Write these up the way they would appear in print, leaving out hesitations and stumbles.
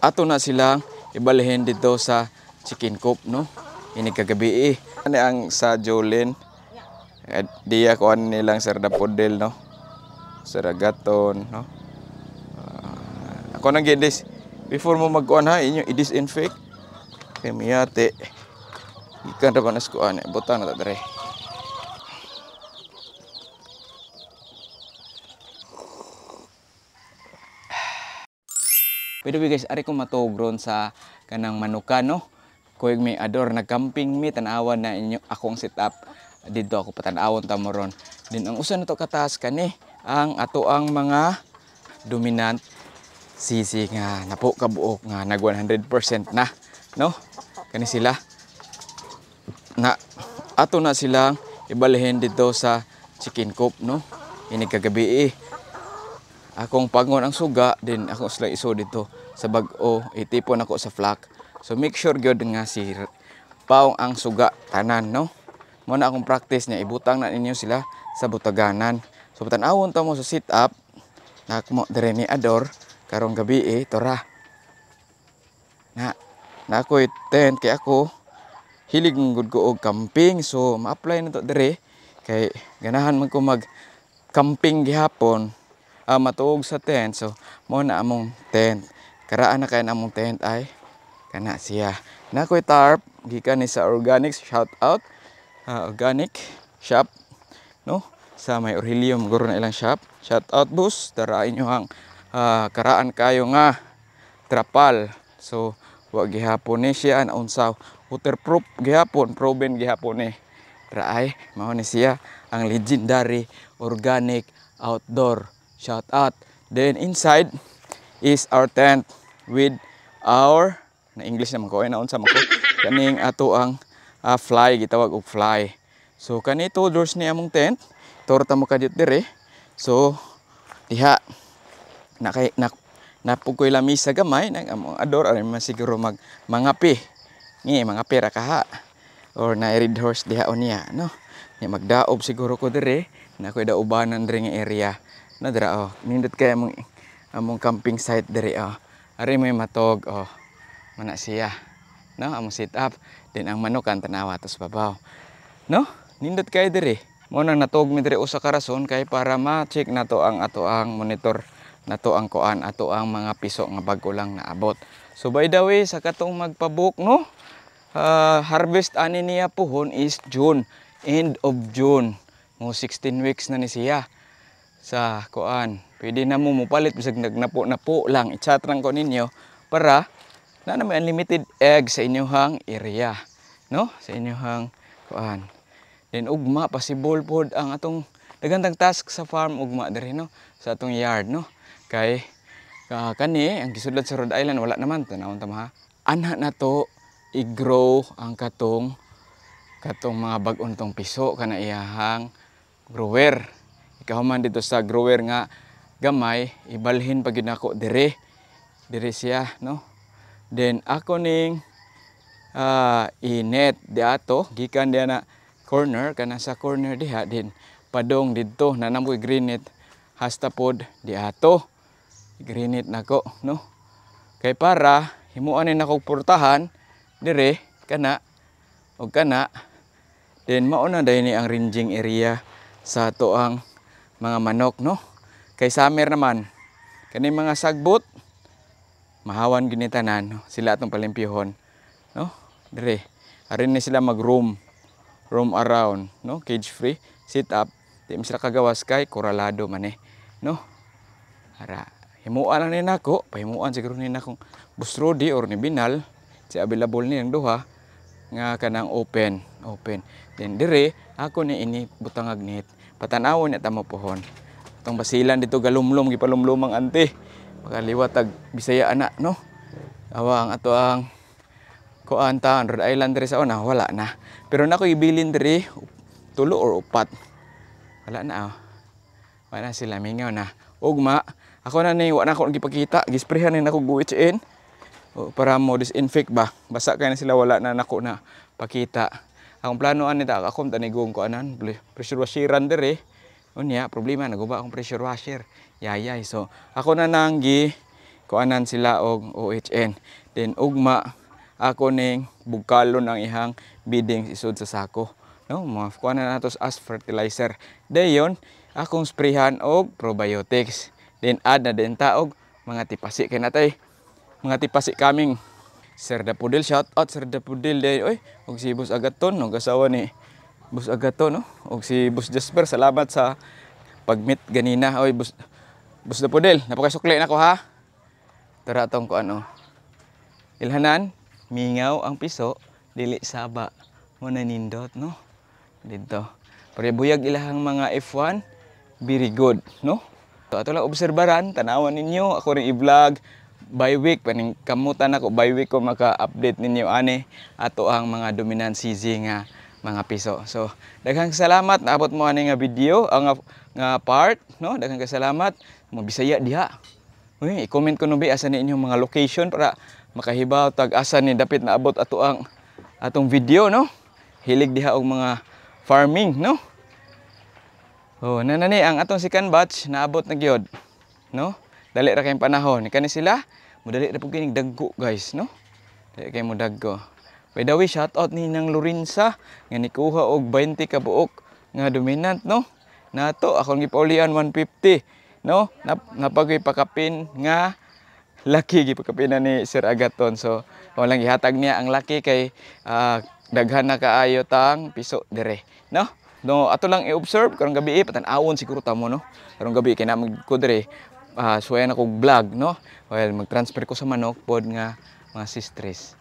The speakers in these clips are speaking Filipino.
ato na silang ibalhin dito sa chicken coop, no? Ini kagabi Ano ang sa Jolene? Diya ko nilang sardapodel, no? Saragaton, no? Ako nang gidis. Before mo magkuhan ha, inyo i-disinfect. Kaya miyate. Ikan na ba naskuhan? Butang na tadre. Pero guys, ari ko matugron sa kanang manuka, no? Kuig may ador na camping me, tanawan na inyo akong setup. Dito ako patanawon tamoron. Din ang usa na to kataas kani ang ato ang mga dominant sisi nga napo kabuok nga nag 100% na, no? Kani sila na ato na silang ibalhin dito sa chicken coop, no? Ini kagabi akong pangon ang suga, din ako sila iso dito sa bag-o, itipon ako sa flak. So make sure gyud nga si paong ang suga tanan, no? Mo na akong practice niya, ibutang na ninyo sila sa butaganan. So tan-awon ta mo sa sit up, nakmo dire ni ador karong gabi tora. Na ako'y tent kay ako hilig gud ko og camping, so ma-apply na to dire kay ganahan man ko mag camping gihapon. Matuog sa tent, so mo na among tent. Karaan na kay among tent ay kana siya. Na ko'y tarp gikan ni sa organic, shout out organic shop, no? Sa may Orhelium guro na ilang shop. Shout out boss, tara inyo hang karaan kayo nga trapal. So wa gihapon ni siya ang unsaw waterproof gihapon, proven gihapon ni. Tara ay mao ni siya ang legendary organic outdoor. Shout out. Then inside is our tent with our na English naman ko na unsa man ko kaning ato ang fly, gitawag og fly. So kani two doors ni among tent, torta mo kadit dire. So diha napukoy lamisa gamay nang among ador ari man siguro mangapi. Ni mangapi ra kaha or na red horse diha unya, no? Ni magdaob siguro ko dire na koy daubanan dire nga area. Na dira nindot kay among camping site dire ari may matog mana siya, no? Among sit up din ang manok ang tanawa tos babaw, no? Nindot kay dire mo nang natog mi dire usa ka rason kay para ma-check nato ang ato ang monitor nato ang kuan ato ang mga piso nga bag-o lang naabot. So by the way sa katong magpabook, no? Harvest ani niya puhon is June, end of June. Mo 16 weeks na ni siya. Sa kuan, pwede na mo mupalit bisag nagnapo-napo lang. I-chat lang ko ninyo para na may unlimited egg sa inyohang area, no? Sa inyohang kuan. Then ugma possible pod ang atong dagandang task sa farm ugma diri, no? Sa atong yard, no? Kay kani ang gisudlad sa Rhode Island wala naman tanawon ta ha. Anha na to i-grow ang katong mga bag-on tong piso kana iyahang grower. Ikahuman dito sa grower nga gamay, ibalhin pag yun ako dire siya, no? Then ako ning inet di ato gikan diha na corner kana sa corner diha din padong didto nanamoy green net hasta pod di ato green net nako, no? Kay para himuan ni nako portahan dire kana og kana, then mao na dayni ang ranging area sa ato ang mga manok, no? Kay summer naman kani mga sagbot mahawan ginitanan, no? Sila atong palimpyuhon, no? Dire arin ni sila mag-roam around, no? Cage free, sit up, di sila kagawas kay koralado man no? Ara himuan lang ni nako, pahimuan siguro ni nakong busrodi or ni binal si available ni ang duha nga kanang open. Then dire ako ni ini butangag net patanawon niya tamo pohon. Itong basilan dito galumlom, gipalumlom ang ante. Makaliwat tag Bisaya ana, no? Awa ang ato ang kuan ta Rhode Island diri sa una wala na. Pero nako ibilin diri 3 or 4. Wala na Wala sila mingaw na. Ugma, ako na ni wa na ako gipakita, gisprehan ni nako guwitsin. Para mo disinfect ba. Basa kay na sila wala na nako na pakita. Akong planoan nita akong tanigong ko anan pressure washeran dere. Unya problema naguba akong pressure washer. Yayay. So ako na nang kuanan sila og OHN. Then ugma ako ning bugkalon ang ihang bidding isod sa sako. No, mga kuanan natos as fertilizer. Dayon akong sprayhan og probiotics. Then add na din ta og mga tipasi kay natay mga tipasi kaming Sir Dapudil, shout out Sir Dapudil day oy og si Boss Agaton og asawa ni Boss Agaton no og si Boss Jasper, salamat sa pag-meet ganina. Oy Boss Dapudil, napakasukli nako ha. Tara tong ko ano. Ilhanan, mingaw ang piso, dili saba. Mo na nindot no. Dito. Pero buyag ilahang mga F1, very good no. So ato lang obserbaran, tanawan ninyo ako ring i-vlog by week, paning kamutan ako by week ko maka-update ninyo ani ato ang mga dominant CZ nga mga piso. So daghang salamat naabot mo ani nga video ang nga part no. Daghang salamat mo Bisaya diha. Uy, i-comment ko no bi asa ni inyong mga location para makahibaw tag asa ni dapit naabot ato ang atong video no. Hilig diha og mga farming no. Oh, nanani ang atong second batch naabot na gyud no. Dali ra kay panahon kani sila. Mudali ra pud kining dagko guys no. Dali kay mo dagko. By the way, shout out ni nang Lorenza nga nikuha og 20 ka buok nga dominant no. Nato akong gipaulian 150 no. Napagoy pakapin nga laki gipakapin ni Sir Agaton. So walang gihatag niya ang laki kay daghan na kaayo tang piso dire no. No, ato lang i-observe karong gabi patan-awon siguro tamo no. Karong gabi kay naman ko dire suwayan ako vlog no. Well, mag-transfer ko sa manok pod nga mga sistres.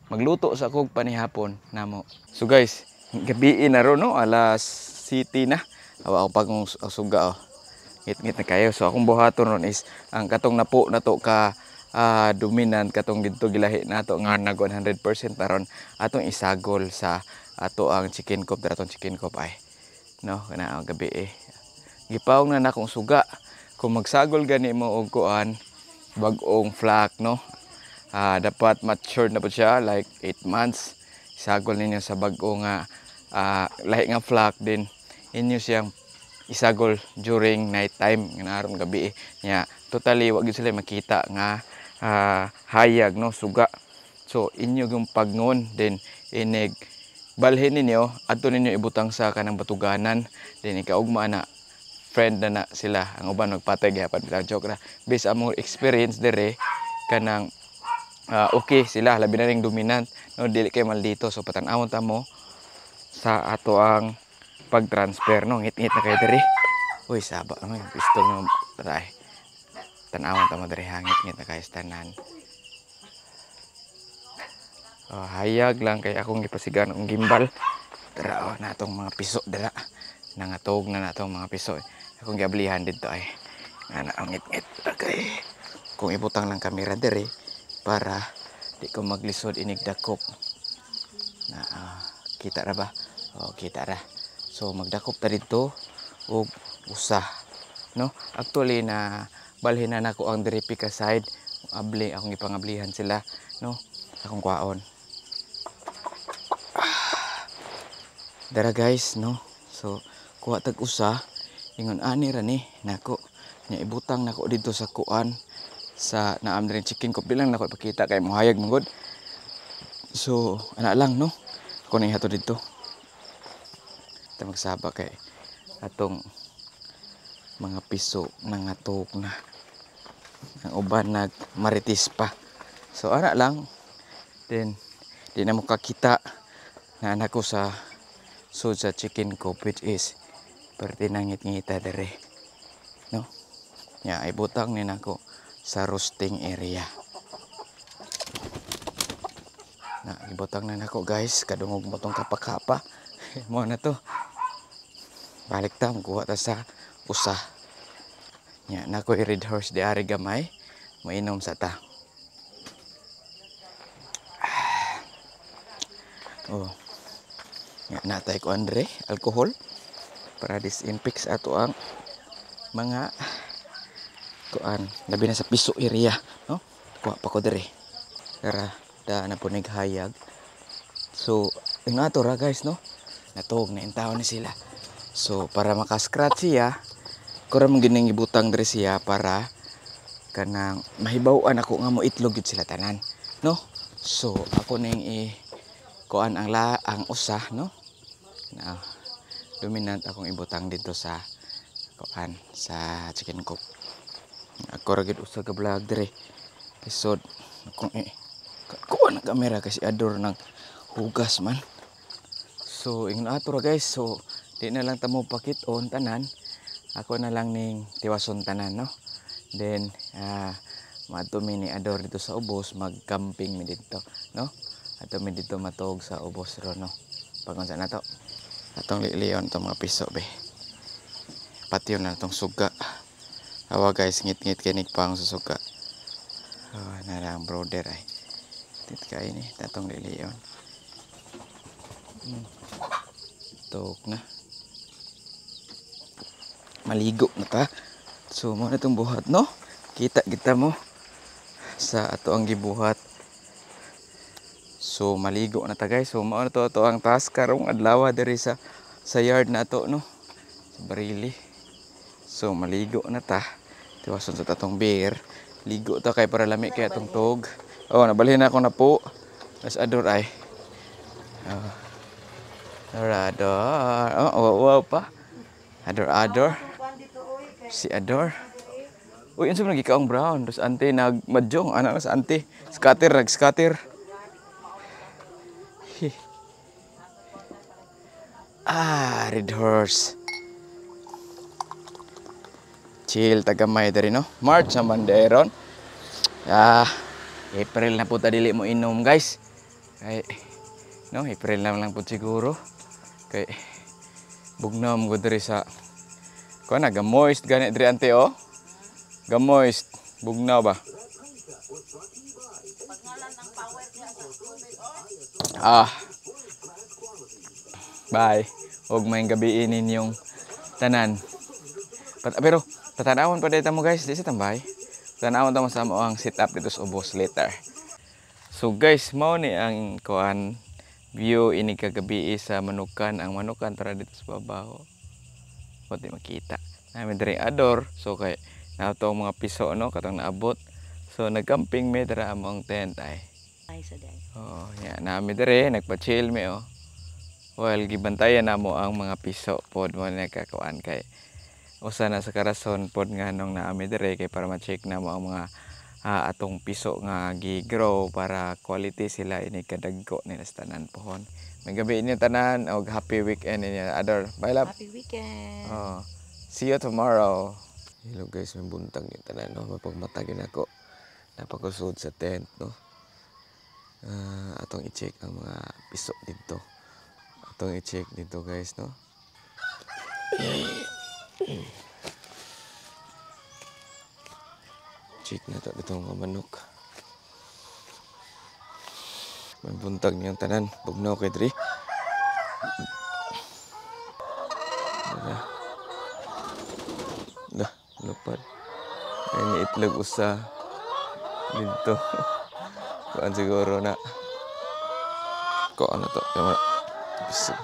Magluto sa kog panihapon namo. So guys, gabi na ro no, alas 7 na. Awa ako pag suga oh. Ngit-ngit na kayo. So akong buhaton ron is ang katong napo nato ka dominant katong didto gilahi nato nga nag 100% taron atong isagol sa ato ang chicken coop daratong chicken coop ay no kana ang gabi gipawong na nakong suga kung magsagol gani mo og kuan bag-ong flock no. Dapat matured na po siya like 8 months. Isagol ninyo sa bag-o nga lahi nga flock din inyo siyang isagol during night time nga aron gabi nya totally wag gyud sila makita nga hayag no suga. So inyo yung pagngon din inig balhin ninyo adto ninyo ibutang sa kanang batuganan din ikaugma na friend na sila ang uban magpatay gyapon bilang joke ra based among experience dire kanang okay sila labi na ring dominant no dili kay maldito. So patan-awon ta mo sa ato ang pag-transfer no. Ngit-ngit na kay dire. Uy saba ano yung pistol no taray. Tan-awon ta mo dire hangit-ngit na kay tanan. Hayag lang kay akong gipasigan ang gimbal. Tara natong mga piso dira. Nangatog na natong mga piso. Akong giablihan dito ay. Ana ang ngit-ngit okay. Kung ibutang lang kamera dire para di ko maglisod inig dakop. Na kita ra ba? Oh, kita ra. So magdakop ta dito og usa no. Actually na balhin na nako ang dire pika side. Abli akong gipangablihan sila no. Akong kwaon. Dara guys no. So kuha tag usa ingon ani ra ni nako nya ibutang nako dito sa kuan sa naam rin chicken coop bilang nako ipakita kay mohayag mangod. So ana lang no. Ako na ihato dito. Ta magsaba kay atong mga piso nangatog na. Ang uban nag maritis pa. So ana lang then di na mo kakita na anak ko sa sa chicken coop which is pertinangit-ngita dere no nya ibutang ni nako sa roasting area na ibutang na nako guys kadungog mo tong kapakapa mo na to balik ta kuha ta sa usa nya nako i-red horse di ari gamay mainom sa ta. Oh nya natay ko Andre alcohol para disinfect sa ato ang mga kuan labi na sa piso area no. Kuha pa ko dire para da na po naghayag. So ing ato ra guys no natog na intaw ni sila. So para maka-scratch siya ko ra mong gining ibutang dire siya para kanang mahibaw-an ako nga mo itlog gid sila tanan, no? So ako ning kuan ang usa, no? Na dominant akong ibutang dito sa kuan sa chicken coop. Ako ra gid usa ka vlog dire. Episode kung kuan ang kamera kasi ador ng hugas man. So ingon ato ra guys. So di na lang ta mo pakit-on tanan. Ako na lang ning tiwason tanan, no? Then maadto mi ni ador dito sa ubos, mag-camping mi dito, no? Ato mi dito matog sa ubos ro, no? Pagunsa na to. Atong liliyon itong mga piso be. Patyon na itong suga. Awa guys, ngit-ngit kinig pa ang susuga. Oh, narang brother ay. Tit kayo ni, tatong liliyon. Tok na. Maligo na ta. So mo na itong buhat, no? Kita mo sa ato ang gibuhat. So maligo na ta guys. So mao na to ang task karong adlaw diri sa yard na to, no? Sa barili. So maligo na ta. Tiwason sa tatong beer. Ligo ta kay para lami kay atong tog. Oh, nabalhin na ako na po. As ador ay. Ador. Oh, wow pa. Ador. Si Ador. Uy, unsa man gikaong brown? Dos ante nagmadjong ana sa ante. Scatter. Red horse. Chill tagamay diri, no? March sa banderon. April na po ta dili mo inom, guys. Kay no, April na lang po siguro. Kay bugnam ko diri sa ko na gamoist gani diri ante, oh. Gamoist, bugnaw ba? Bye. Huwag may gabiin ninyong tanan. Pero patanawon pa dito mo guys, di sa tambay. Patanawon tamo sa mo ang sit up dito sa ubos later. So guys, mao ni ang kuan view ini kagabi sa Manukan. Ang Manukan tara dito sa babaw. Pwede makita. Namin diri ador. So kay nato mga piso, no, katong naabot. So nagcamping mi dira among tent ay. Ay sa day. Oh, ya nami diri nagpa-chill mi, oh. Well, gibantayan namo ang mga piso pod mo nagkakuan kay usa na sa karason pod nga nung naami diri kay para ma-check namo ang mga atong piso nga gi-grow para quality sila ini kadagko nila sa tanan pohon. May gabi inyo tanan og happy weekend inyo. Ador, bye love. Happy weekend. Oh. See you tomorrow. Hello guys, may buntag yung tanan, no? Mapagmatagin ako. Napakusod sa tent, no? Atong i-check ang mga piso dito. Atong i-check dito guys, no? Check na to dito mga manok. May buntag niyang tanan. Bugnaw kay diri. Lupad. Ay itlog usa dito. Kuan siguro na. Ko ano to? Bisig.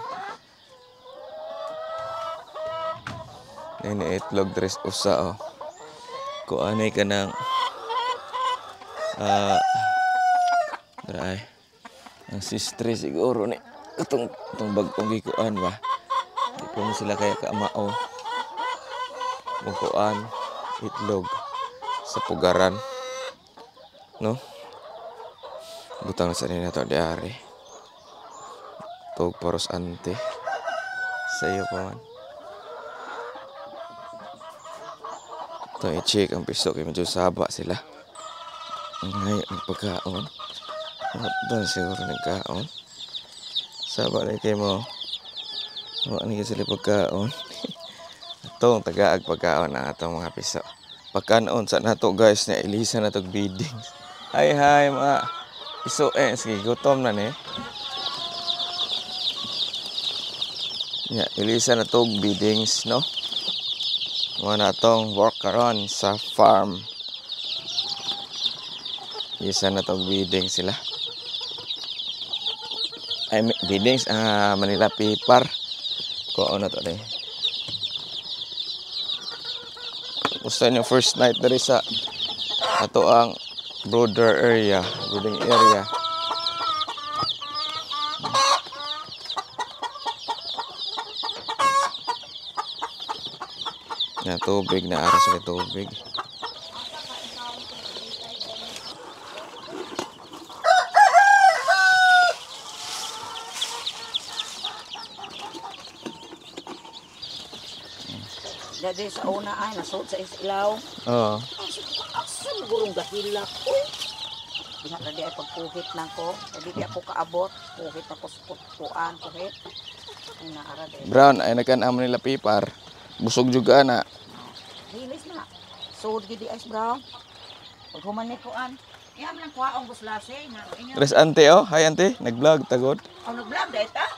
Ini itlog dress usa, oh. Ko anay kanang dray. Ang sistre siguro ni itong bagong gikuan ba. Di po sila kaya kaamao. Mukuan itlog sa pugaran, no? Butang sa nina to diari. Tog paros ante. Sayo pa man. Ito i-check ang piso kay medyo saba sila. Ngay ang pagkaon. Doon siguro nagkaon. Saba na kayo mo. Wala na sila pagkaon. Itong tagaag pagkaon ang atong mga piso. Pagkaon sa nato guys na ilisa na itong biddings. Hi mga piso sige gutom na ni. Ilisa na itong biddings, no? Mga natong work karon sa farm. Ilisa na itong biddings sila. Ay biddings Manila Pipar. Kung ano to rin. Gusto nyo first night dari sa ato ang brooding area. Na tubig na aras sa tubig. Dadi sa una ay nasud sa isilaw. Oo. Asa gurong gahilak ko. Diha na di ay pagpuhit lang ko. Dadi di ako kaabot. Puhit ako sa puan, puhit. Ay naara di. Brown ay nagkan-amo nila pipar. Busog juga na. Hilis na. Sud gidi ice brown. Pag human ni kuan. Iya man ang kuhaong buslase nga inyo. Tres ante oh. Hi ante, nag-vlog tagod. Ang nag-vlog dahil ta?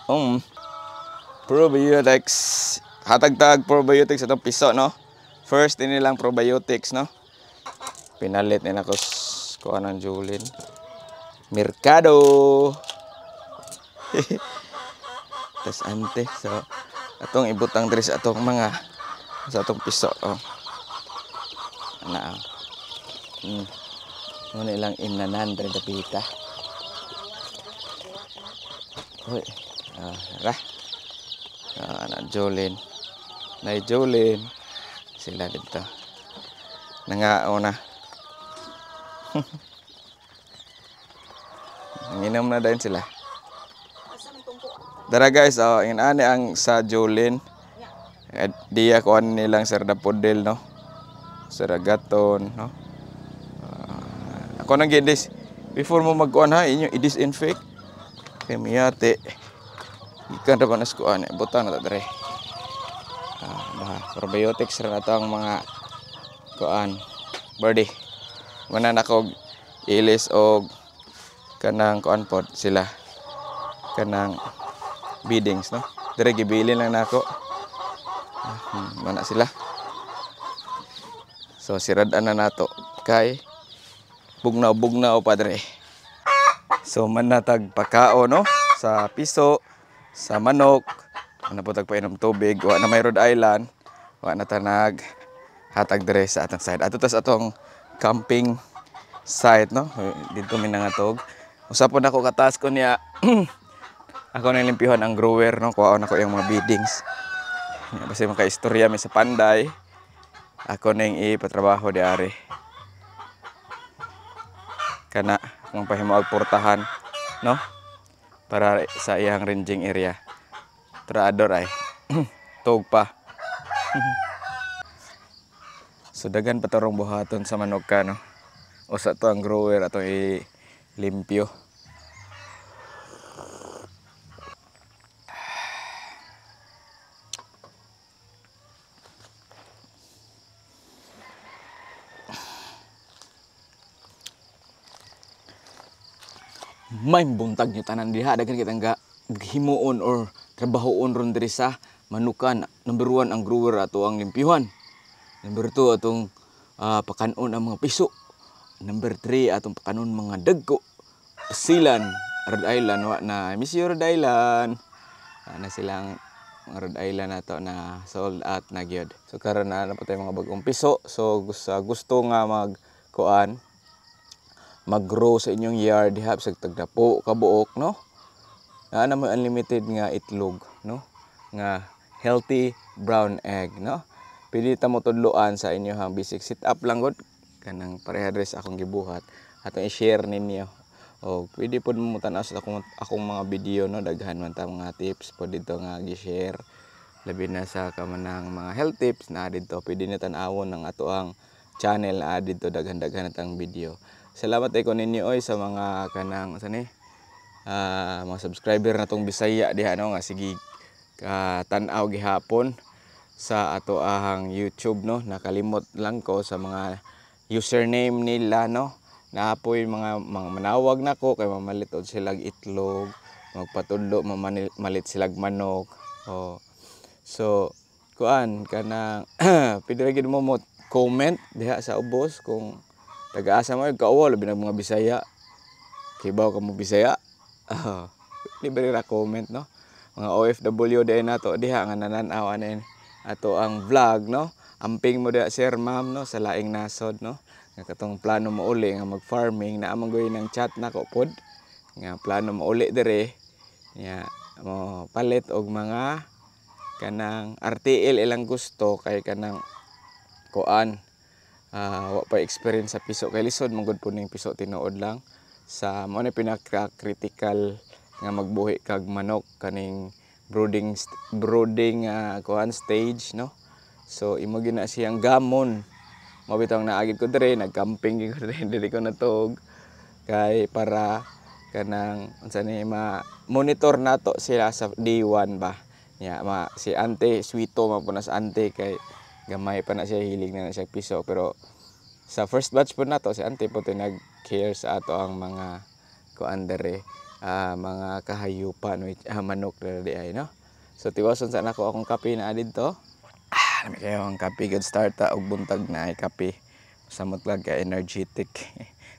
Probiotics. Hatag-tag probiotics atong piso, no? First din nilang probiotics, no? Pinalit nila ko kuha ng Julin. Mercado. Tas ante. So, atong ibutang diri sa atong mga sa atong piso, oh. Ana. Ano ilang inanan diri dapita. Hoy. Ra. Anak Jolene. Nay Jolene. Sila dito. Nangao na. Nanginom na din sila. Dara guys, ingani ang sa Jolene. Diya ko nilang sardapodel, no? Saragaton, no? Ako nang gidis. Before mo magkuan ha, inyo i-disinfect. Kay miyate. Ikan ra panas kuan, butang na ta dere. Probiotics ra na to ang mga kuan. Birdie. Mana nako ilis og kanang kuan pod sila. Kanang beadings, no? Dire gibilin lang nako. Mana sila. So sirad-an na nato kay bugnaw-bugnaw pa dire. So manatag pakao, no? Sa piso, sa manok, ano po tagpainom tubig, wa na may Rhode Island, wa na tanag hatag dire sa atong side. Ato tas atong camping site, no? Dito mi nangatog. Usapon ako kataas ko niya. Ako nang limpihan ang grower, no? Kuhaon ako yung mga beadings. Basta maka-istorya mi sa Panday. Ako nang ipatrabaho di ari. Kana akong pahimaog portahan, no? Para sa iyang ranging area. Trador ay tog pa. So dagan patarong buhaton sa manok ka, no? Usa to ang grower ato i-limpyo. May buntag nyo tanan diha, dagan kitang himuon or trabahoon ron diri sa manukan. Number 1 ang grower ato ang limpyuhan. Number 2 atong pakanon ang mga piso. Number 3 atong pakanon mga dagko. Pasilan, Rhode Island wa na miss you Rhode Island. Na silang Rhode Island nato na sold out na gyud. So karon na patay mga bagong piso. So gusto nga magkuan mag-grow sa inyong yard diha sa tagdapo kabuok, no? Na mo unlimited nga itlog, no? Nga healthy brown egg, no? Pili ta mo tudloan sa inyong basic setup lang gud kanang pareha dress akong gibuhat atong i-share ninyo. O pwede pod mo tan-aw sa akong mga video, no? Daghan man ta mga tips pod dito nga gi-share. Labi na sa kamanang mga health tips na dito pwede na tan-awon ng ato ang channel na dito daghan-daghan natang video. Salamat ko ninyo oy sa mga kanang mga subscriber na tong Bisaya diha, no? Nga sige tan-aw gihapon sa ato ahang YouTube, no? Nakalimot lang ko sa mga username nila, no? Naapoy mga manawag nako kay mamalit od sila itlog, magpatudlo mamalit sila manok. Oh. So kuan kanang pwede ra gid mo comment diha sa ubos kung taga-asa mo kauwa labi ng mga Bisaya. Kibaw ka mo Bisaya. Libre ra comment, no? Mga OFW din nato diha nga nananaw anin ato ang vlog, no? Amping mo diha sir ma'am, no? Sa laing nasod, no? nga katong plano mo uli nga mag-farming na amang gawin ng chat nako pod nga plano mo uli dire nya mo palit og mga kanang RTL ilang gusto kay kanang kuan wa pa experience sa piso kay lisod man gud po ning piso tinuod lang sa mo ni pinaka-critical nga magbuhi kag manok kaning brooding kuan stage no. So imo gina siyang gamon. Mabitaw naagid ko dire nagcamping gyud ko dire dili ko natug kay para kanang unsa ni ma-monitor nato sila sa day 1 ba. Nya si ante sweeto man po na sa ante kay gamay pa na siya hilig na siya piso pero sa first batch po nato si ante po nag-care sa ato ang mga kuan dire mga kahayupan manok diri ay no. So tiwason sa nako akong kape na didto. Lami kayo ang kape good start og buntag na ay kape. Samot lang ka energetic.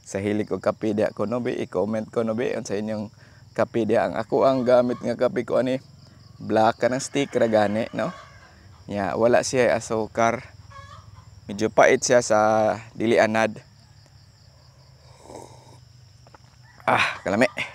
Sa hilig og kape dia ko no be i-comment ko no be sa inyong kape dia ang ako ang gamit nga kape ko ani black ka ng stick ra gani no. Nya wala siya asukar. Medyo pait siya sa dili anad. Kalami.